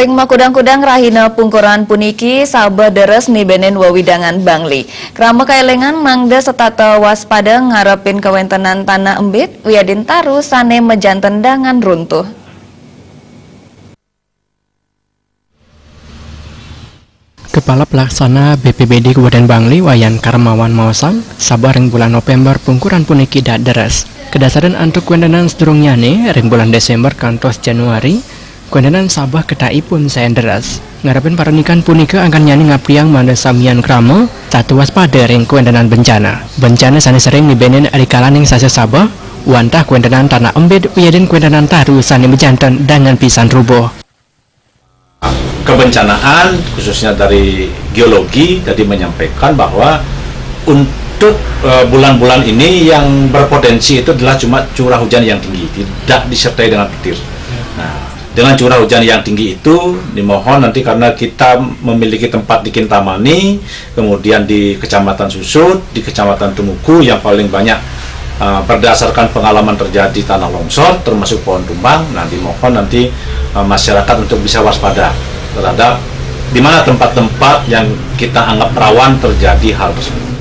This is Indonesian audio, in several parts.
Ring makudang-kudang rahina pungkuran puniki sabah deres mibenen wawidangan Bangli. Krama kaelengan mangda setata waspada ngarepin kewentenan tanah embit wiadin taru sane mejanten dangan runtuh. Kepala Pelaksana BPBD Kabupaten Bangli Wayan Karmawan Mawasang sabar ring bulan November pungkuran puniki dak deres. Kedasaran antuk kuendenan sedurung nyane ring bulan Desember kantos Januari kuendenan sabah ketai pun saya deres. Ngarepin paranikan punika akan nyani ngapriang manda samian krama satu waspada ring kuendenan bencana. Bencana sane sering dibenen arikalan yang sasa sabah wantah kuendenan tanah embed wiadin kuendenan taru sane mejanten dengan pisan rubuh. Kebencanaan khususnya dari geologi tadi menyampaikan bahwa untuk bulan-bulan ini yang berpotensi itu adalah cuma curah hujan yang tinggi, tidak disertai dengan petir. Nah, dengan curah hujan yang tinggi itu dimohon nanti karena kita memiliki tempat di Kintamani, kemudian di Kecamatan Susut, di Kecamatan Tumuku yang paling banyak berdasarkan pengalaman terjadi tanah longsor termasuk pohon tumbang. Nah, dimohon nanti masyarakat untuk bisa waspada terhadap di mana tempat-tempat yang kita anggap rawan terjadi hal tersebut.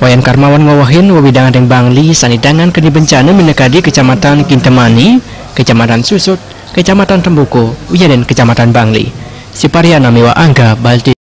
Wayan Karmawan ngawahin wawidangan ring Bangli sanidangan keni bencana menekadi Kecamatan Kintamani, Kecamatan Susut, Kecamatan Tembuku, wiyaden Kecamatan Bangli. Sipariana Mewa Angga Balti.